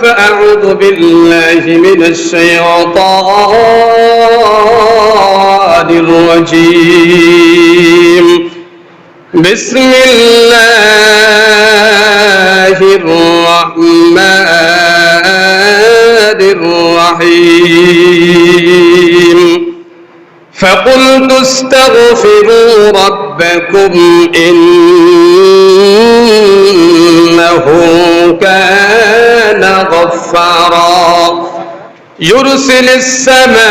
فأعوذ بالله من الشيطان الرجيم. بسم الله الرحمن الرحيم. فقلت استغفروا ربكم إنه كان غفارا يرسل السماء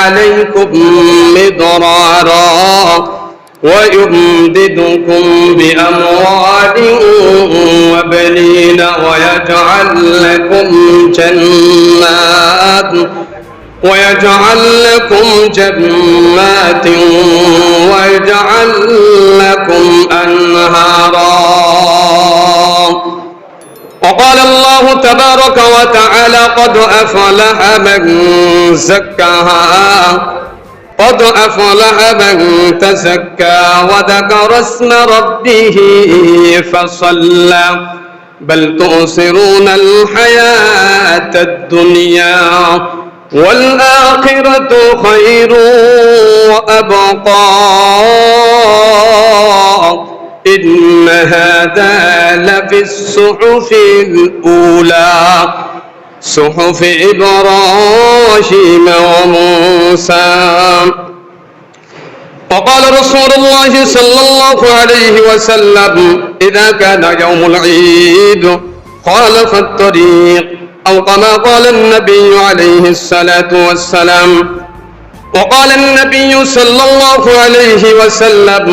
عليكم مدرارا ويمددكم بأموال وبنين ويجعل لكم جنات ويجعل لكم أنهارا. وقال الله تبارك وتعالى قد أفلح من تزكى وذكر اسم ربه فصلى بل تؤثرون الحياة الدنيا والآخرة خير وأبقى إن هذا لفي الصحف الأولى صحف إبراهيم وموسى. وقال رسول الله صلى الله عليه وسلم إذا كان يوم العيد خالف الطريق أو كما قال النبي عليه الصلاة والسلام. وقال النبي صلى الله عليه وسلم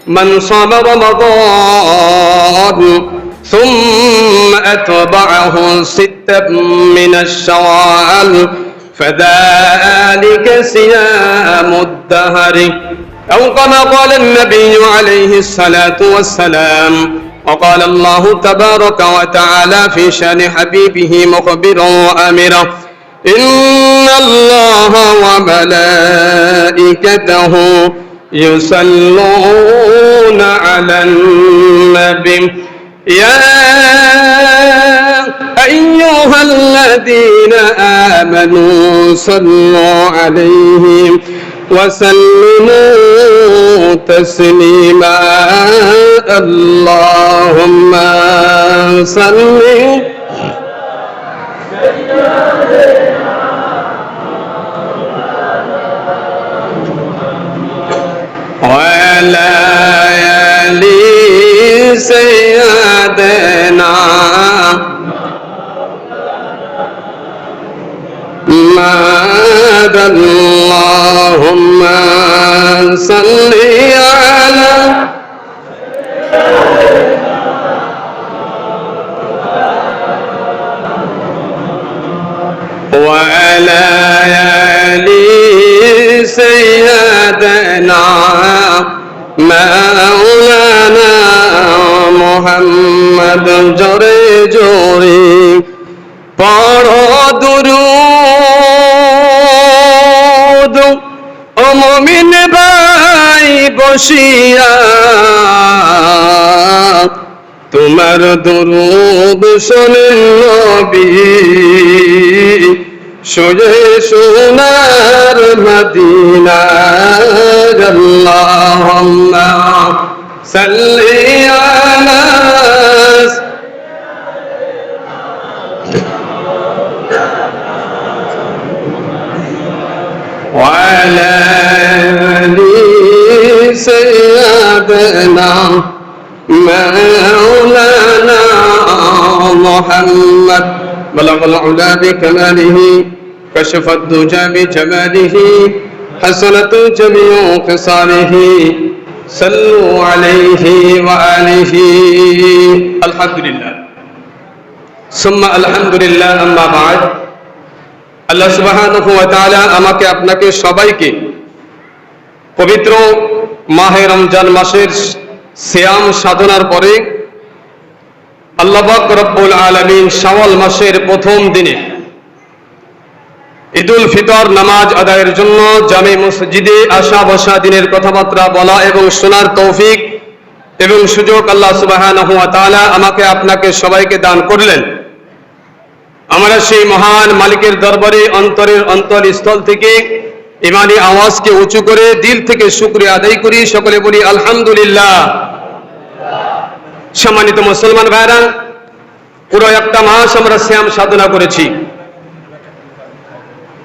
من صام رمضان ثم أتبعه 6 من الشوال فذلك صيام الدهر أو كما قال النبي عليه الصلاة والسلام. وقال الله تبارك وتعالى في شأن حبيبه مخبرا وآمرا إن الله وملائكته يصلون على النبي يا أيها الذين آمنوا صلوا عليه وسلموا تسليما. اللهم صل وعلى آل سيدنا محمد. اللهم صل على وعلى آل سيدنا مولانا محمد. জোরে জোরে পড়ো দুরূদ ও মুমিন ভাই বসিয়া তোমার দুরূদ শোনেন নবী শুয়ে সোনার মদিনা। আল্লাহুম্মা সাল্লি আলা وعلى آل سيدنا مولانا محمد. بلغ العلا بكماله كشف الدجى بجماله حسنت جميع خصاله صلوا عليه وآله. الحمد لله ثم الحمد لله أما بعد. আল্লাহ সুবহানাহু ওয়া তাআলা আমাকে আপনাকে সবাইকে পবিত্র মাহে রমজান মাসের সিয়াম সাধনার পরে আল্লাহ পাক রব্বুল আলামিন শাওয়াল মাসের প্রথম দিনে ঈদুল ফিতর নামাজ আদায়ের জন্য জামে মসজিদে আসা বসা দিনের কথাবার্তা বলা এবং শোনার তৌফিক এবং সুযোগ আল্লাহ সুবহানাহু ওয়া তাআলা আমাকে আপনাকে সবাইকে দান করলেন। আমরা সেই মহান মালিকের দরবারে অন্তরের অন্তরস্থল থেকে ইমানি আওয়াজকে উঁচু করে দিল থেকে শুকরিয়া আদায় করি। সকলে বলি আলহামদুলিল্লাহ। সম্মানিত মুসলমান ভাইরা, পুরো একটা মাস আমরা সিয়াম সাধনা করেছি।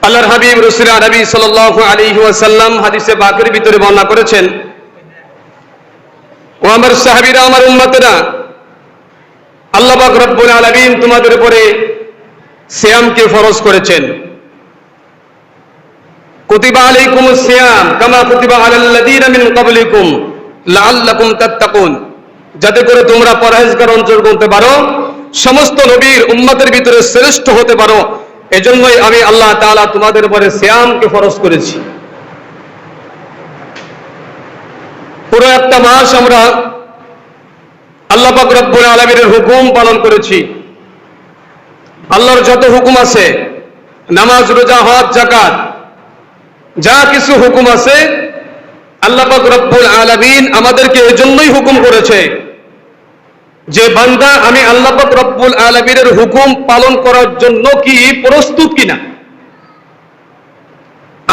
আল্লাহর হাবিব রাসূল নবী সাল্লাল্লাহু আলাইহি ওয়াসাল্লাম হাদিসে পাকের ভিতরে বর্ণনা করেছেন, ও আমার সাহাবীরা, আমার উম্মতেরা, আল্লাহ পাক রব্বুল আলামিন তোমাদের উপরে সিয়ামকে ফরজ করেছেন। কুতিবা আলাইকুমুস সিয়াম কামা কুতিবা আলাল্লাযীনা মিন ক্বাবলিকুম লাআল্লাকুম তাত্তাকুন, যাতে করে তোমরা পরহেজগার অন্তর্গত হতে পারো, সমস্ত নবীর উম্মতের ভিতরে শ্রেষ্ঠ হতে পারো। এজন্যই আমি আল্লাহ তাআলা তোমাদের উপরে সিয়ামকে ফরজ করেছি। পুরো একটা মাস আমরা আল্লাহ পাক রব্বুল আলামিনের হুকুম পালন করেছি। আল্লাহর যত হুকুম আছে, নামাজ, রোজা, হজ, যাকাত, যা কিছু হুকুম আছে, আল্লাহ পাক রব্বুল আলামিন আমাদেরকে এজন্যই হুকুম করেছে যে বান্দা, আমি আল্লাহ পাক রব্বুল আলামিনের হুকুম পালন করার জন্য কি প্রস্তুত কিনা,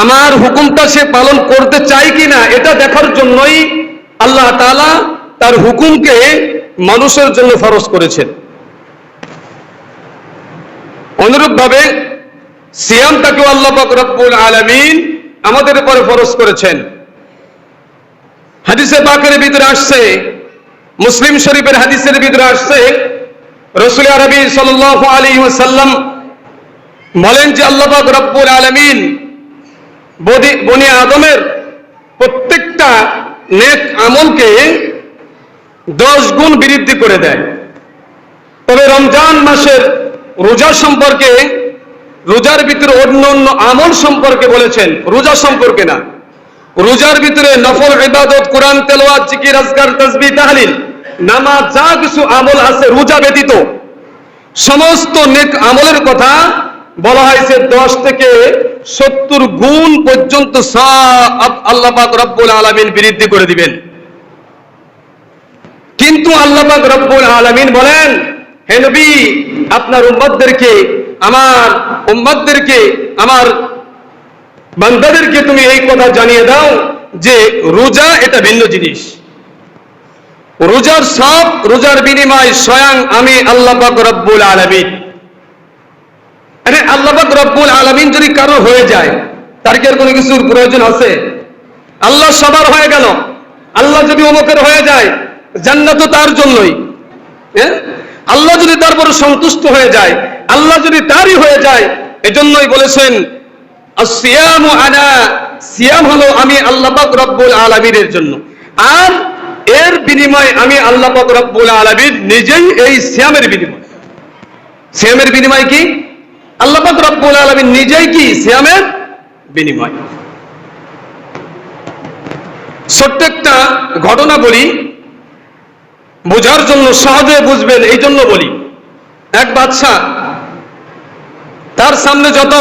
আমার হুকুমটা সে পালন করতে চায় কিনা, এটা দেখার জন্যই আল্লাহ তাআলা তার হুকুমকে মানুষের জন্য ফরজ করেছেন। অনুরূপভাবে সিয়ামটাকেও আল্লাহ পাক রব্বুল আলামিন আমাদের উপরে ফরজ করেছেন। হাদিসে পাকের ভিতরে আসছে, মুসলিম শরীফের হাদিসের ভিতরে আসছে, রাসূল আরবি সাল্লাল্লাহু আলাইহি ওয়াসাল্লাম বলেন যে আল্লাহ পাক রব্বুল আলামিন বনি আদমের প্রত্যেকটা নেক আমলকে 10 গুণ বৃদ্ধি করে দেয়। তবে রমজান মাসের রোজা সম্পর্কে, রোজার ভিতরে অন্য অন্য আমল সম্পর্কে বলেছেন, রোজা সম্পর্কে না। রোজার ভিতরে নফল ইবাদত, কোরআন তেলাওয়াত, জিকির, আজকার, তাসবিহ, তাহলিল, নামাজ, যা কিছু আমল আছে রোজা ব্যতীত সমস্ত নেক আমলের কথা বলা হয়েছে 10 থেকে 70 গুণ পর্যন্ত সওয়াব আল্লাহ পাক রব্বুল আলামিন বৃদ্ধি করে দিবেন। কিন্তু আল্লাহ পাক রব্বুল আলামিন বলেন, হে নবী, আপনার উম্মতদেরকে, আমার বান্দাদেরকে তুমি এই কথা জানিয়ে দাও যে রোজা এটা ভিন্ন জিনিস। রোজার সব, রোজার বিনিময় স্বয়ং আমি আল্লাহ পাক রব্বুল আলামিন। আরে আল্লাহ পাক রব্বুল আলামিন যদি কারো হয়ে যায়, তার কি আর কোনো কিছুর প্রয়োজন আছে? আল্লাহ সবার হয়ে গেল। আল্লাহ যদি অমুকের হয়ে যায়, জান্নাত তার জন্যই। আল্লাহ যদি তারপর সন্তুষ্ট হয়ে যায়, আল্লাহ যদি তারই হয়ে যায়, এজন্যই বলেছেন আসিয়ামু আনা, সিয়াম হলো আমি আল্লাহ পাক রব্বুল আলামিনের জন্য, আর এর বিনিময়ে আমি আল্লাহ পাক রব্বুল আলামিন নিজেই এই সিয়ামের বিনিময়। সিয়ামের বিনিময় কি? আল্লাহ পাক রব্বুল আলামিন নিজেই কি সিয়ামের বিনিময়। ছোট্ট একটা ঘটনা বলি, বোঝার জন্য, সহজে বুঝবেন এই জন্য বলি। এক বাদশা, তার সামনে যত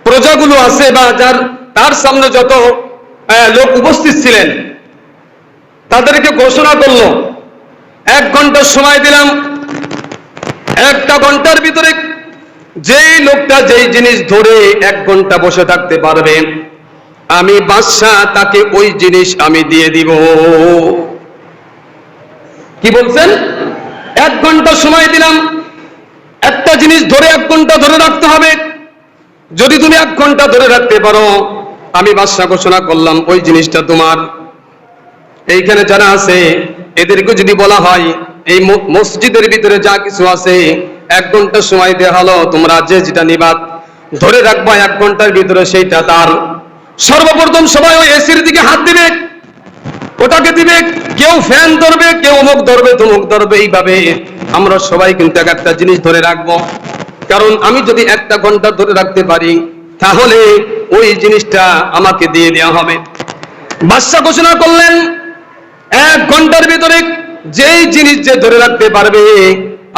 প্রজাগুলো আছে বা তার সামনে যত লোক উপস্থিত ছিলেন, তাদেরকে ঘোষণা করলো 1 ঘন্টা সময় দিলাম। 1টা ঘন্টার ভিতরে যেই লোকটা যেই জিনিস ধরে 1 ঘন্টা বসে থাকতে পারবে, আমি বাদশা তাকে ওই জিনিস আমি দিয়ে দিব। কি বলছেন? 1 ঘন্টা সময় দিলাম, একটা জিনিস ধরে 1 ঘন্টা ধরে রাখতে হবে। যদি তুমি 1 ঘন্টা ধরে রাখতে পারো, আমি বাদশা ঘোষণা করলাম ওই জিনিসটা তোমার। এইখানে যারা আছে এদেরকে যদি বলা হয়, এই মসজিদের ভিতরে যা কিছু আছে 1 ঘন্টা সময় দেওয়া হলো, তোমরা যে যেটা নিবা ধরে রাখবা 1 ঘন্টার ভিতরে, সেইটা তার। সর্বপ্রথম সবাই ওই এসির দিকে হাত দিবে, ওটাকে দিবে, কেউ ফ্যান ধরবে, কেউ অমুক ধরবে, তমুক ধরবে। এইভাবে আমরা সবাই কিন্তু একটা জিনিস ধরে রাখবো, কারণ আমি যদি 1টা ঘন্টা ধরে রাখতে পারি, তাহলে ওই জিনিসটা আমাকে দিয়ে দেওয়া হবে। বাদশা ঘোষণা করলেন 1 ঘন্টার ভিতরে যেই জিনিস যে ধরে রাখতে পারবে,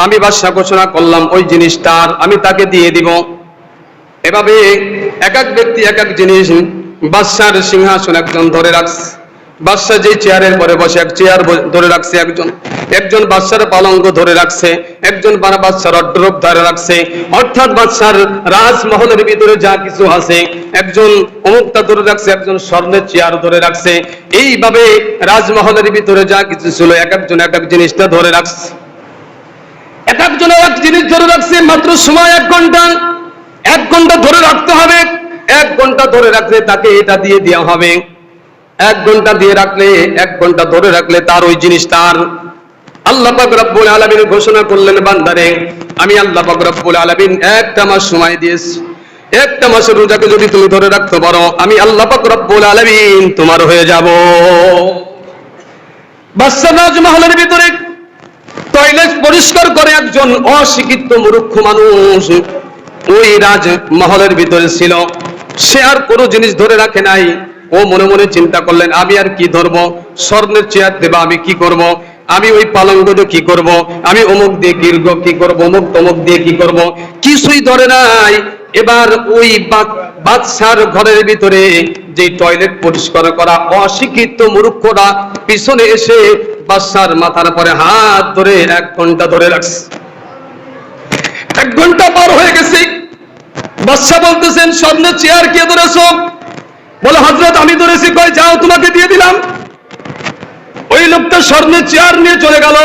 আমি বাদশা ঘোষণা করলাম ওই জিনিসটার, আমি তাকে দিয়ে দিব। এভাবে এক এক ব্যক্তি এক এক জিনিস, বাদশার সিংহাসন একজন ধরে রাখছে, বাদশা যে চেয়ারের পরে বসে, এক চেয়ার ধরে রাখছে একজন, একজন বাদশার পালঙ্ক ধরে রাখছে, একজন বাদশার অড্ডরূপ ধরে রাখছে, অর্থাৎ বাদশার রাজমহলের ভিতরে যা কিছু আছে একজন অমুকটা ধরে রাখছে, একজন স্বর্ণের চেয়ার ধরে রাখছে। এইভাবে রাজমহলের ভিতরে যা কিছু ছিল এক একজন এক এক জিনিসটা ধরে রাখছে, এক একজন এক জিনিস ধরে রাখছে। মাত্র সময় 1 ঘন্টা, 1 ঘন্টা ধরে রাখতে হবে। 1 ঘন্টা ধরে রাখলে তাকে এটা দিয়ে দেওয়া হবে। 1 ঘন্টা দিয়ে রাখলে, 1 ঘন্টা ধরে রাখলে তার ওই জিনিসটার। আল্লাহ পাক রব্বুল আলামিন ঘোষণা করলেন, বান্দারে আমি আল্লাহ পাক রব্বুল আলামিন 1টা মাস সময় দিয়েছি। 1টা মাসের রোজাকে যদি তুমি ধরে রাখতে পারো, আমি আল্লাহ পাক রব্বুল আলামিন তোমার হয়ে যাব। বাদশা রাজমহলের ভিতরে টয়লেট পরিষ্কার করে একজন অশিক্ষিত মূর্খ মানুষ ওই রাজমহলের ভিতরে ছিল। সে আর কোনো জিনিস ধরে রাখে নাই। ও মনে মনে চিন্তা করলেন, আমি আর কি ধরবো? স্বর্ণের চেয়ার দেবা, আমি কি করব? আমি ওই পালঙ্ক দিয়ে কি করব? আমি অমুক দিয়ে কি করব? অমুক তমুক দিয়ে কি করব? কিছুই ধরে নাই। এবার ওই বাদশার ঘরের ভিতরে যে টয়লেট পরিষ্কার করা অশিক্ষিত মূর্খরা পিছনে এসে বাদশার মাথার পরে হাত ধরে 1 ঘন্টা ধরে রাখছে। 1 ঘন্টা পার হয়ে গেছে। বাদশা বলতেছেন, স্বর্ণের চেয়ার কে ধরেছো? বলে, হযরত আমি ধরেছি। কয়, যাও তোমাকে দিয়ে দিলাম। ওই লোকটা স্বর্ণের চেয়ার নিয়ে চলে গেল,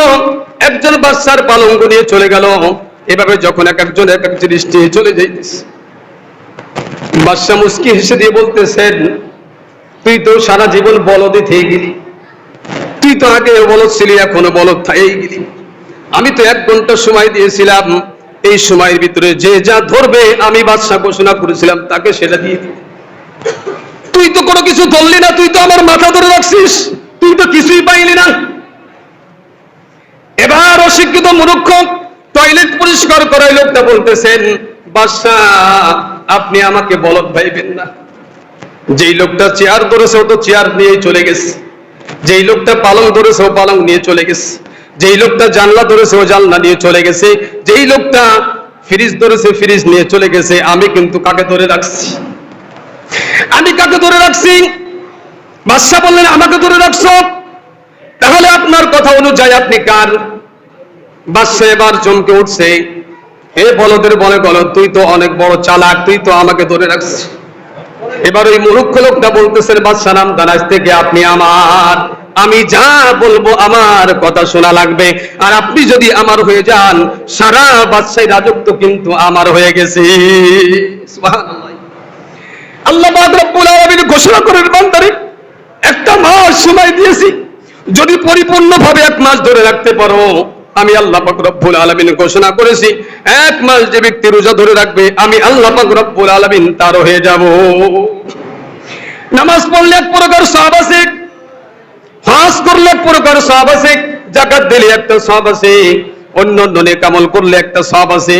একজন বাদশার পালঙ্ক নিয়ে চলে গেল। এভাবে যখন এক একজন এক এক জিনিস নিয়ে চলে যাইতেছে, বাদশা মুস্কি হেসে দিয়ে বলতেছেন, তুই তো সারা জীবন বলদে থেকে গেলি, তুই তো আগে বলদ ছিলি, এখনো বলদ থেকে গেলি। আমি তো 1 ঘন্টা সময় দিয়েছিলাম, এই সময়ের ভিতরে যে যা ধরবে আমি বাদশা ঘোষণা করেছিলাম তাকে সেটা দিয়ে দিই। তুই তো কোনো কিছু ধরলি না, তুই তো আমার মাথা ধরে রাখছিস, তুই তো কিছুই পাইলি না। এবার অশিক্ষিত মূর্খ টয়লেট পরিষ্কার করাই লোকটা বলতেছেন, বাদশা আপনি আমাকে বলদ ভাইবেন না। যেই লোকটা চেয়ার ধরেছে ও তো চেয়ার নিয়ে চলে গেছে, যেই লোকটা পালং ধরেছে ও পালং নিয়ে চলে গেছে, যেই লোকটা জানলা ধরেছে ও জানলা নিয়ে চলে গেছে, যেই লোকটা ফ্রিজ ধরেছে ফ্রিজ নিয়ে চলে গেছে। আমি কিন্তু কাকে ধরে রাখছি? আমি কাকে ধরে রাখছি? বাদশা বললেন, আমাকে ধরে রাখছো, তাহলে আপনার কথা অনুযায়ী আপনি কার? বাদশা এবার চমকে উঠছে, হে বলদের বলে বলদ, তুই তো অনেক বড় চালাক, তুই তো আমাকে ধরে রাখছিস। এবার ওই মূর্খ লোকটা বলতেছেন, বাদশা নাম দারাজ থেকে আপনি আমার, আমি যা বলবো আমার কথা শোনা লাগবে, আর আপনি যদি আমার হয়ে যান সারা বাদশাহী রাজত্ব কিন্তু আমার হয়ে গেছে। সুবহানাল্লাহ। আল্লাহ পাক রব্বুল আলামিন ঘোষণা করেন, বান্দারে 1টা মাস সময় দিয়েছি, যদি পরিপূর্ণভাবে 1 মাস ধরে রাখতে পারো, আমি আল্লাহ পাক রব্বুল আলামিন ঘোষণা করেছি 1 মাস যে ব্যক্তি রোজা ধরে রাখবে আমি আল্লাহ পাক রব্বুল আলামিন তার হয়ে যাব। নামাজ পড়লে 1 প্রকার সওয়াব আছে, হজ করলে 1 প্রকার সওয়াব আছে, যাকাত দিলে একটা সওয়াব আছে, অন্য নেক আমল করলে একটা সওয়াব আছে।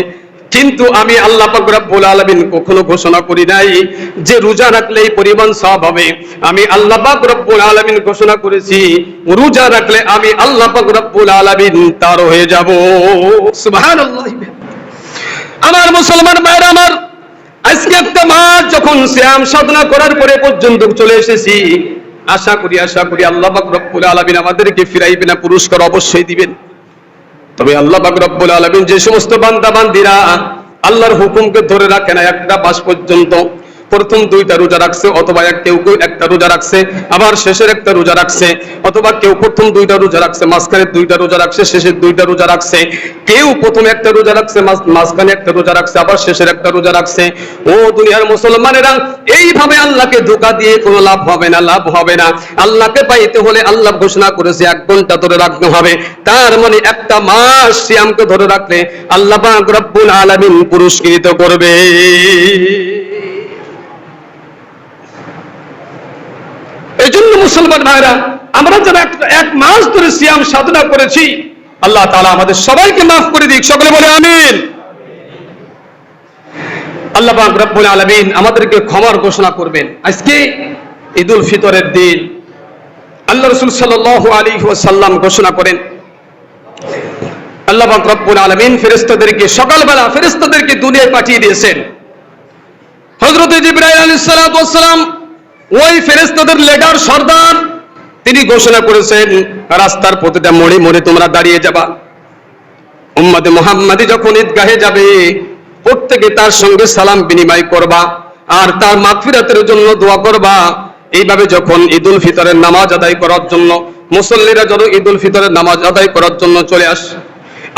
কিন্তু আমি আল্লাহ পাক রব্বুল আলামিন কখনো ঘোষণা করি নাই যে রোজা রাখলে এই পরিমাণ সওয়াব হবে। আমি আল্লাহ পাক রব্বুল আলামিন ঘোষণা করেছি রোজা রাখলে আমি আল্লাহ পাক রব্বুল আলামিন তার হয়ে যাব। সুবহানাল্লাহ। আমার মুসলমান ভাইরা আমার, আজকে 1টা মাস যখন সিয়াম সাধনা করার পরে পর্যন্ত চলে এসেছি, আশা করি আল্লাহ পাক রব্বুল আলামিন আমাদেরকে ফিরাইবেন না, পুরস্কার অবশ্যই দিবেন। তবে আল্লাহ পাক রব্বুল আলামিন যে সমস্ত বান্দা বান্দিরা আল্লাহর হুকুমকে ধরে রাখে না 1টা মাস পর্যন্ত, প্রথম 2টা রোজা রাখছে, অথবা কেউ 1টা রোজা রাখছে, আবার শেষের 1টা রোজা রাখছে, অথবা কেউ প্রথম 2টা রোজা রাখছে, মাঝখানে 2টা রোজা রাখছে, শেষের 2টা রোজা রাখছে, কেউ প্রথম 1টা রোজা রাখছে, মাঝখানে 1টা রোজা রাখছে, আবার শেষের 1টা রোজা রাখছে। ও দুনিয়ার মুসলমানেরা, এইভাবে আল্লাহকে ধোঁকা দিয়ে কোনো লাভ হবে না, লাভ হবে না। আল্লাহকে পাইতে হলে আল্লাহ ঘোষণা করেছে 1 ঘন্টা ধরে রাখতে হবে। তার মানে 1টা মাস সিয়ামকে ধরে রাখলে আল্লাহ পাক রব্বুল আলামিন পুরস্কৃত করবে। এজন্য মুসলমান ভাইরা, আমরা যারা 1 মাস ধরে সিয়াম সাধনা করেছি, আল্লাহ তাআলা আমাদের সবাইকে মাফ করে দিক। সকলে বলে আমিন। আল্লাহ পাক রব্বুল আলামিন আমাদেরকে ক্ষমার ঘোষণা করবেন। আজকে ঈদুল ফিতরের দিন। আল্লাহ রাসূল সাল্লাল্লাহু আলাইহি ওয়াসাল্লাম ঘোষণা করেন, আল্লাহ পাক রব্বুল আলামিন ফেরেশতাদেরকে সকালবেলা ফেরেশতাদেরকে দুনিয়ায় পাঠিয়ে দিয়েছেন। হযরত জিবরাইল আলাইহিস সালাতু ওয়াস সালাম ওই ফেরেশতাদের লিডার সর্দার তিনি ঘোষণা করেছেন রাস্তার প্রতিটা মোড়ে মোড়ে তোমরা দাঁড়িয়ে যাবা, উম্মতে মুহাম্মাদি যখন ঈদগাহে যাবে প্রত্যেকে তার সঙ্গে সালাম বিনিময় করবা আর তার মাগফিরাতের জন্য দোয়া করবা। এইভাবে যখন ঈদুল ফিতরের নামাজ আদায় করার জন্য মুসল্লিরা যখন ঈদুল ফিতরের নামাজ আদায় করার জন্য চলে আসে,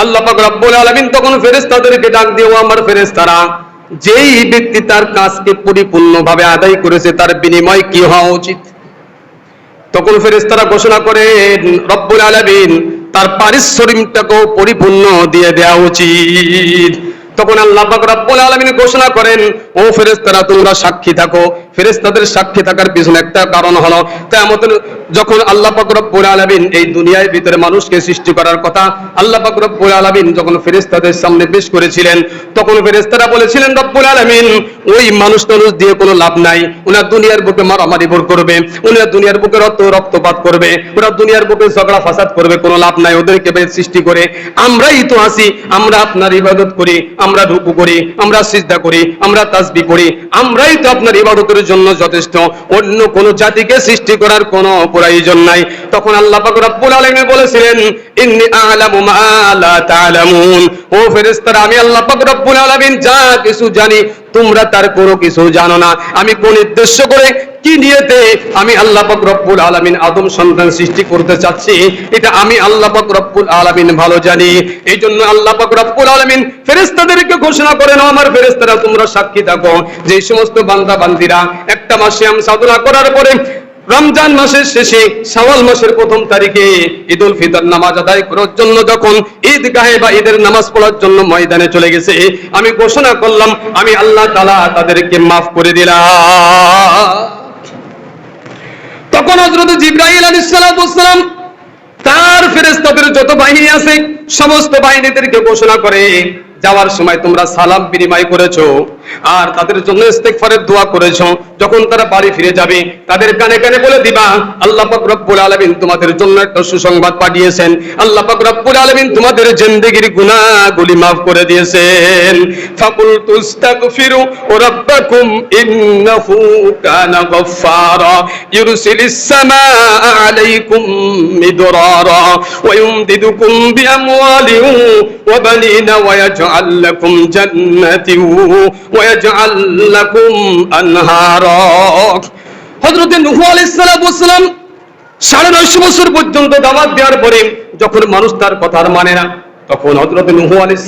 আল্লাহ পাক রব্বুল আলামিন তখন ফেরেশতাদেরকে ডাক দিয়ে, ও আমার ফেরেশতারা, যেই ব্যক্তি তার কাজকে পরিপূর্ণভাবে আদায় করেছে তার বিনিময় কি হওয়া উচিত? তখন ফেরেশতারা ঘোষণা করেন, রব্বুল আলামিন তার পারিশ্রমিকটাকেও পরিপূর্ণ দিয়ে দেওয়া উচিত। তখন আল্লাহ পাক রব্বুল আলামিন ঘোষণা করেন, ও ফেরেশতারা তোমরা সাক্ষী থাকো। ফেরেশতাদের সাক্ষী থাকার পিছনে একটা কারণ হলো, কিয়ামতের যখন আল্লাহ পাক রব্বুল আলামিন এই দুনিয়ার ভিতরে মানুষকে সৃষ্টি করার কথা আল্লাহ পাক রব্বুল আলামিন যখন ফেরেশতাদের সামনে পেশ করেছিলেন, তখন ফেরেশতারা বলেছিলেন, রব্বুল আলামিন ওই মানুষ দিয়ে কোনো লাভ নাই, ওনার দুনিয়ার বুকে মারামারি করবে, ওনার দুনিয়ার বুকে রক্তপাত করবে, ওরা দুনিয়ার বুকে ঝগড়া ফাসাদ করবে, কোনো লাভ নাই ওদেরকে সৃষ্টি করে। আমরাই তো আছি, আমরা আপনার ইবাদত করি, আমরা রুকু করি, আমরা সিজদা করি, আমরা তাসবিহ করি, আমরাই তো আপনার ইবাদতের জন্য যথেষ্ট, অন্য কোন জাতিকে সৃষ্টি করার কোনো প্রয়োজন নাই। তখন আল্লাহ পাক রব্বুল আলামিন বলেছিলেন, ইন্নী আ'লামু মা লা তা'লামুন, ও ফেরেশতারা আমি আল্লাহ পাক রব্বুল আলামিন যা কিছু জানি তোমরা তার কোনো কিছু জানো না। আমি কোন উদ্দেশ্য করে কি নিয়তে আমি আল্লাহ পাক রব্বুল আলামিন আদম সন্তান সৃষ্টি করতে চাচ্ছি এটা আমি আল্লাহ পাক রব্বুল আলামিন ভালো জানি। এই জন্য আল্লাহ পাক রব্বুল আলামিন ফেরেশতাদেরকে ঘোষণা করেন, আমার ফেরেশতারা তোমরা সাক্ষী থাকো, যে সমস্ত বান্দা বান্দিরা একটা মাস সিয়াম সাধনা করার পরে রমজান মাসের শেষে শাওয়াল মাসের প্রথম তারিখে ঈদুল ফিতর নামাজ আদায় করার জন্য যখন ঈদগাহে বা ঈদের নামাজ পড়ার জন্য ময়দানে চলে গেছে, আমি ঘোষণা করলাম আমি আল্লাহ তাআলা তাদেরকে মাফ করে দিলাম। তখন হযরত জিবরাইল আলাইহিস সালাম তার ফেরেশতাদের যত বাহিনী আছে সমস্ত বাহিনীদেরকে ঘোষণা করে, যাওয়ার সময় তোমরা সালাম বিনিময় করেছো আর তাদের জন্য ইস্তেগফারের দোয়া করেছো, যখন তারা বাড়ি ফিরে যাবে তাদের কানে কানে বলে দিবা, আল্লাহ পাক রব্বুল আলামিন তোমাদের জন্য একটা সুসংবাদ পাঠিয়েছেন, আল্লাহ পাক রব্বুল আলামিন তোমাদের জিন্দেগীর গুনাহগুলি maaf করে দিয়েছেন। ফাকুল তুস্তাগফিরু রাব্বাকুম ইন্নাহু কানা গফফারা ইউরসিলিস সামাআ আলাইকুম মিদরারা ওয়া ইউমদিদুকুম বিআমওয়ালিন ওয়া বানিনা ওয়া ইয়াজআল লাকুম জান্নাতিন ওয়া ইয়াজআল লাকুম আনহারা। হযরত নূহ আলাইহিস সালাম 950 বছর পর্যন্ত দাওয়াত দেওয়ার পরে যখন মানুষ তার কথা মানে না, তখন হযরত নূহ আলাইহিস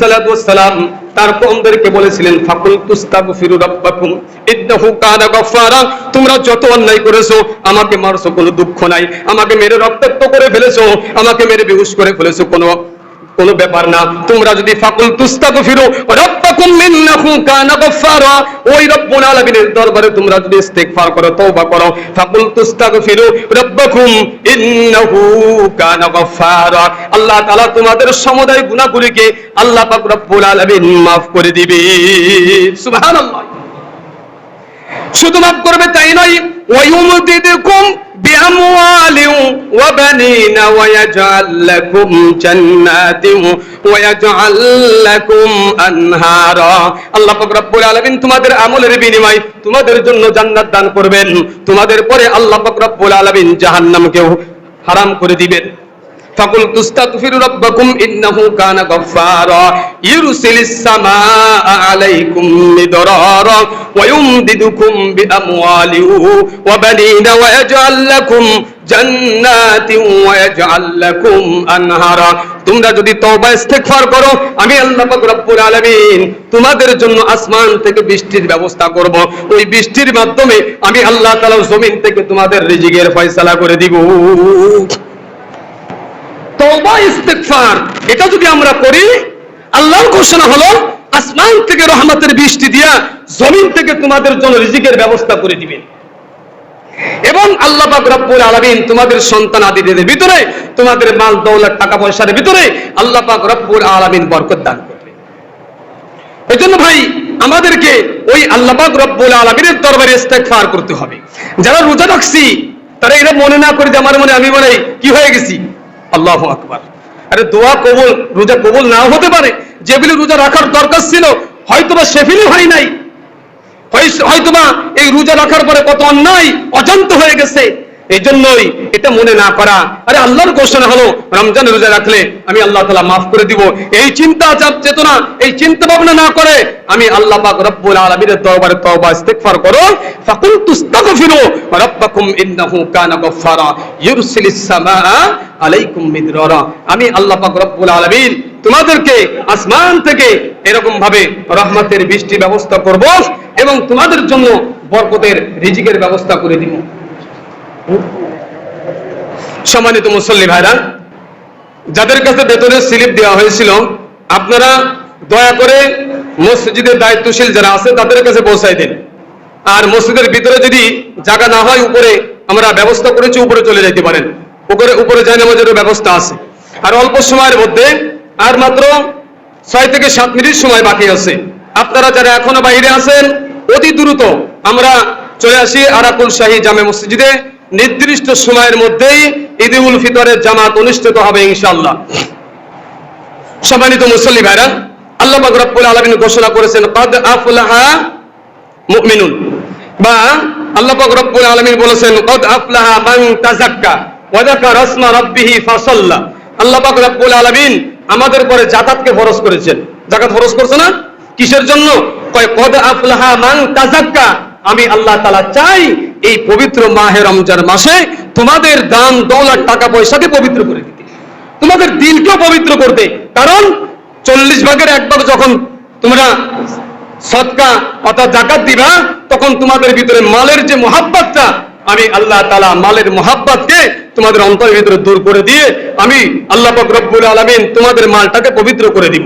সালাম তার কওমদেরকে বলেছিলেন, ফাকুল তুস্তাগফিরু রাব্বাকুম ইন্নাহু কানা গফফারা, তোমরা যত অন্যায় করেছো আমাকে মারছো কোনো দুঃখ নাই, আমাকে মেরে রক্তাক্ত করে ফেলেছো, আমাকে মেরে বেহুশ করে ফেলেছো, কোনো ব্যাপার না। তোমরা যদি ফাকুল তুস্তাগফিরু রাব্বাকুম ইন্নাহু কানা গফফারা, ওই রব্বুল আলামিনের দরবারে তোমরা যদি ইস্তেগফার করো, তওবা করো, ফাকুল তুস্তাগফিরু রাব্বাকুম ইন্নাহু কানা গফফারা, আল্লাহ তাআলা তোমাদের সমুদায় গুনাহগুলিকে আল্লাহ পাক রব্বুল আলামিন maaf করে দিবে। সুবহানাল্লাহ। শুধু মাফ করবে তাই নয়, ওয়া ইউমদিদুকুম বিআমওয়ালিন ওয়া বানিনা ওয়া ইয়াজআল লাকুম জান্নাতিন ওয়া ইয়াজআল লাকুম আনহারা, আল্লাহ পাক রব্বুল আলামিন তোমাদের আমলের বিনিময়ে তোমাদের জন্য জান্নাত দান করবেন, তোমাদের পরে আল্লাহ পাক রব্বুল আলামিন জাহান্নামকেও হারাম করে দিবেন। ফাকুল তুস্তাগফিরু রাব্বাকুম ইন্নাহু কানা গফফারা ইউরসিলিস সামাআ আলাইকুম মিদরারা ওয়া ইউমদিদুকুম বিআমওয়ালিন ওয়া বানিনা ওয়া ইয়াজআল লাকুম জান্নাতিন ওয়া ইয়াজআল লাকুম আনহারা। তোমরা যদি তওবা ইস্তেগফার করো, আমি আল্লাহ পাক রব্বুল আলামিন তোমাদের জন্য আসমান থেকে বৃষ্টির ব্যবস্থা করব, ওই বৃষ্টির মাধ্যমে আমি আল্লাহ তাআলা জমিন থেকে তোমাদের রিজিকের ফয়সালা করে দিব। তওবা ইস্তেগফার এটা যদি আমরা করি, আল্লাহর ঘোষণা হলো আসমান থেকে রহমতের বৃষ্টি দিয়া জমিন থেকে তোমাদের জন্য রিজিকের ব্যবস্থা করে দিবেন, এবং আল্লাহ পাক রব্বুল আলামিন তোমাদের সন্তান আদিদের ভিতরে, তোমাদের মাল দৌলত টাকা পয়সার ভিতরে আল্লাহ পাক রব্বুল আলামিন বরকত দান করবে। এজন্য ভাই আমাদেরকে ওই আল্লাহ পাক রব্বুল আলামিনের দরবারে ইস্তেগফার করতে হবে। যারা রোজা রাখছি তারা এটা মনে না করে যে আমার মনে আমি মনে কি হয়ে গেছি, আল্লাহু আকবার। আরে দোয়া কবুল, রোজা কবুল নাও হতে পারে, যেগুলি রোজা রাখার দরকার ছিল হয়তোবা সেগুলি হয় নাই, হয়তোবা এই রোজা রাখার পরে কত অন্যায় অজান্ত হয়ে গেছে, এই জন্যই এটা মনে না করা, আরে আল্লাহর ঘোষণা হলো রমজানের রোজা রাখলে আমি আল্লাহ তাআলা মাফ করে দিব, এই চিন্তা চেতনা, এই চিন্তা ভাবনা না করে আমি আল্লাহ পাক রব্বুল আলামিনের দরবারে তওবা ইস্তিগফার করো। ফাকুলতু ইস্তাগফিরু রাব্বাকুম ইন্নাহু কানা গাফফারা ইউরসিলিস সামাআ আলাইকুম মিদরারা। আমি আল্লাহ পাক রব্বুল আলামিন তোমাদেরকে আসমান থেকে এরকম ভাবে রহমতের বৃষ্টি ব্যবস্থা করব এবং তোমাদের জন্য বরকতের রিজিকের ব্যবস্থা করে দিব। সম্মানিত মুসল্লি ভাইরা, যাদের কাছে বেতনের স্লিপ দেওয়া হয়েছিল আপনারা দয়া করে মসজিদের দায়িত্বশীল যারা আছে তাদের কাছে পৌঁছাই দেন। আর মসজিদের ভিতরে যদি জায়গা না হয় উপরে আমরা ব্যবস্থা করেছি, উপরে চলে যেতে পারেন, উপরে যায় নামাজের ব্যবস্থা আছে। আর অল্প সময়ের মধ্যে আর মাত্র 6 থেকে 7 মিনিট সময় বাকি আছে। আপনারা যারা এখনো বাইরে আছেন অতি দ্রুত আমরা চলে আসি আরাকুল শাহী জামে মসজিদে। নির্দিষ্ট সময়ের মধ্যেই ঈদুল ফিতরের জামাত অনুষ্ঠিত হবে ইনশাআল্লাহ। সম্মানিত মুসল্লি ভাইরা, আল্লাহ পাক রব্বুল আলামিন ঘোষণা করেছেন কাদ আফলাহা মুমিনুন, বা আল্লাহ পাক রব্বুল আলামিন বলেছেন কাদ আফলাহা মান তাযাক্কা ওয়া যাকারা ইসমা রাব্বিহি ফাসাল্লা। আল্লাহ পাক রব্বুল আলামিন আমাদের উপরে যাকাতকে ফরজ করেছেন। যাকাত ফরজ করছে না? কিসের জন্য? কয় কাদ আফলাহা মান তাযাক্কা, আমি আল্লাহ তাআলা চাই এই পবিত্র মাহে রমজান মাসে তোমাদের দান দৌলত টাকা পয়সাকে পবিত্র করে দিতে, তোমাদের দিলকেও পবিত্র করতে। কারণ 40 ভাগের 1 ভাগ যখন তোমরা সদকা অর্থাৎ যাকাত দিবা তখন তোমাদের ভিতরে মালের যে মহাব্বতটা আমি আল্লাহ তাআলা মালের মহাব্বতকে তোমাদের অন্তরের ভিতরে দূর করে দিয়ে আমি আল্লাহ পাক রব্বুল আলামিন তোমাদের মালটাকে পবিত্র করে দিব।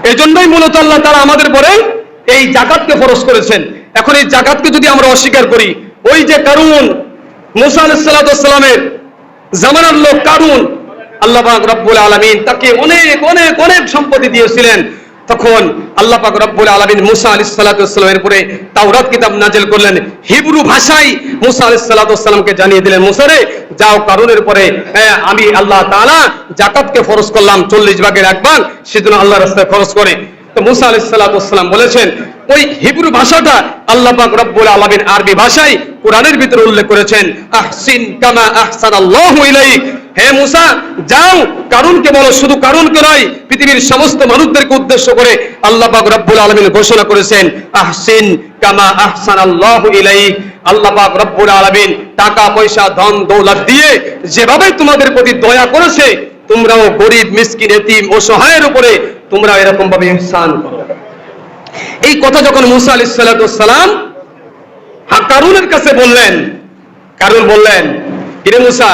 এই জন্যই মূলত আল্লাহ তাআলা আমাদের পরে এই যাকাতকে ফরজ করেছেন। এখন এই যাকাতকে যদি আমরা অস্বীকার করি, ওই যে কারুন মুসা আলাইহিস সালামের জামানার লোক কারুন, আল্লাহ পাক রব্বুল আলামিন তাকে অনেক অনেক অনেক সম্পত্তি দিয়েছিলেন। তখন আল্লাহ পাক রব্বুল আলামিন মুসা আলাইহিস সালামের উপরে তাওরাত কিতাব নাযিল করলেন। হিব্রু ভাষায় মুসা আলাইহিস সালামকে জানিয়ে দিলেন, মুসা রে যাও কারুনের পরে আমি আল্লাহ তাআলা যাকাতকে ফরজ করলাম 40 ভাগের 1 ভাগ, সেজন্য আল্লাহর রাস্তায় খরচ করে। তো মুসা আলাইহিস সালাম বলেছেন ওই হিব্রু ভাষাটা আল্লাহ পাক রব্বুল আলামিন আরবি ভাষায় কোরআনের ভিতরে উল্লেখ করেছেন, আহসিন কামা আহসানাল্লাহু ইলাইক। হে মুসা যাও কারুনকে বলো, শুধু কারুনকে নয় পৃথিবীর সমস্ত মানুষদেরকে উদ্দেশ্য করে আল্লাহ পাক রব্বুল আলামিন ঘোষণা করেছেন আহসিন কামা আহসানাল্লাহু ইলাইক। আল্লাহ পাক রব্বুল আলামিন টাকা পয়সা ধন দৌলত দিয়ে যেভাবে তোমাদের প্রতি দয়া করেছে তোমরাও গরীব মিসকিন এতিম অসহায়ের উপরে তোমরা এরকম ভাবে ইহসান করো। এই কথা যখন মুসা আলাইহিস সালাম কারুনের কাছে বললেন, কারুন বললেন কিরে মুসা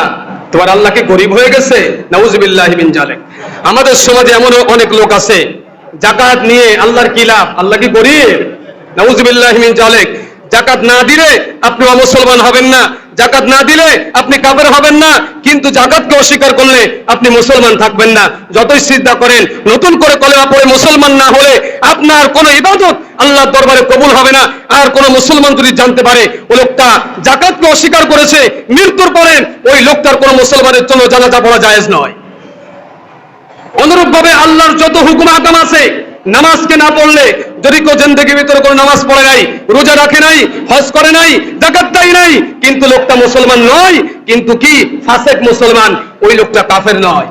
তোমার আল্লাহ কি গরিব হয়ে গেছে? নাউযুবিল্লাহি মিন যালিক। আমাদের সমাজে এমন অনেক লোক আছে যাকাত নিয়ে আল্লাহর কি লাভ, আল্লাহ কি গরিব? নাউযুবিল্লাহি মিন যালিক। যাকাত না দিলে আপনি অমুসলমান হবেন না, যাকাত না দিলে আপনি কাফের হবেন না, কিন্তু যাকাতকে অস্বীকার করলে আপনি মুসলমান থাকবেন না। যতই সিজদা করেন, নতুন করে কলেমা পড়ে মুসলমান না হলে আপনার কোনো ইবাদত আল্লাহর দরবারে কবুল হবে না। আর কোন মুসলমান যদি জানতে পারে ওই লোকটা যাকাতকে অস্বীকার করেছে, মৃত্যুর পরে ওই লোকটার কোন মুসলমানের জন্য জানাজা পড়া জায়েজ নয়। অনুরূপভাবে আল্লাহর যত হুকুম আহকাম আছে, নামাজকে না পড়লে যদি কেউ জিন্দেগির ভিতরে কোনো নামাজ পড়ে নাই, রোজা রাখে নাই, হজ করে নাই, যাকাত দেয় নাই, কিন্তু লোকটা মুসলমান নয়, কিন্তু কি ফাসেক মুসলমান, ওই লোকটা কাফের নয়।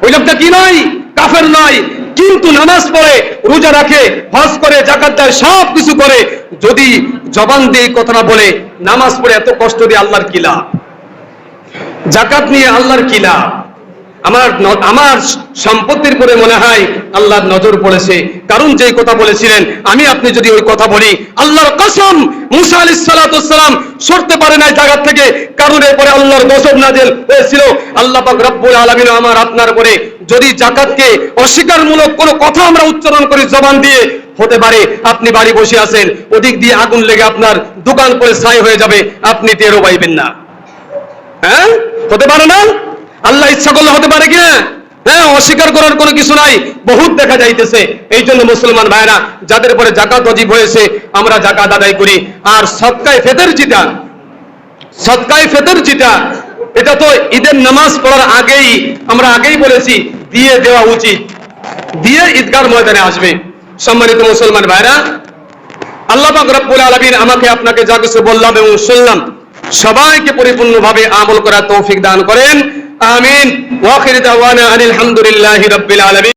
ওই লোকটা কি নয়? কাফের নয়। কিন্তু নামাজ পড়ে, রোজা রাখে, হজ করে, যাকাত দেয়, সব কিছু করে, যদি জবান দিয়ে কথাটা বলে নামাজ পড়ে এত কষ্ট দিয়ে আল্লাহর কি লাভ? যাকাত নিয়ে আল্লাহর কি লাভ? আমার সম্পত্তির পরে মনে হয় আল্লাহর নজর পড়েছে। কারণ যে কথা বলেছিলেন আমি আপনি যদি ওই কথা বলি, আল্লাহর কসম মুসা আলাইহিস সালাম সরতে পারে না জায়গা থেকে, কারণ এরপরে আল্লাহর গজব নাযিল হয়েছিল। আল্লাহ পাক রব্বুল আলামিন আমার আপনার উপরে যদি যাকাতকে অস্বীকারমূলক কোনো কথা আমরা উচ্চারণ করি জবান দিয়ে, হতে পারে আপনি বাড়ি বসে আছেন, ওদিক দিয়ে আগুন লেগে আপনার দোকান পরে ছাই হয়ে যাবে, আপনি টেরও পাইবেন না। হ্যাঁ, হতে পারে না? আল্লাহ ইচ্ছা করলে হতে পারে কি? হ্যাঁ, অস্বীকার করার কোনো কিছু নাই, বহুত দেখা যাইতেছে। এই জন্য মুসলমান ভাইরা যাদের উপরে যাকাত ওয়াজিব হয়েছে আমরা যাকাত আদায় করি। আর সদকায়ে ফিতর যেটা, সদকায়ে ফিতর যেটা, এটা তো ঈদের নামাজ পড়ার আগেই আমরা আগেই বলেছি দিয়ে দেওয়া উচিত, দিয়ে ঈদগার ময়দানে আসবে। সম্মানিত মুসলমান ভাইরা, আল্লাহ পাক রব্বুল আলামিন আমাকে আপনাকে যা কিছু বললাম এবং শুনলাম সবাইকে পরিপূর্ণভাবে আমল করার তৌফিক দান করেন। আমিন। ওয়া আখিরু দাওয়ানা আলহামদুলিল্লাহি রাব্বিল আলামিন।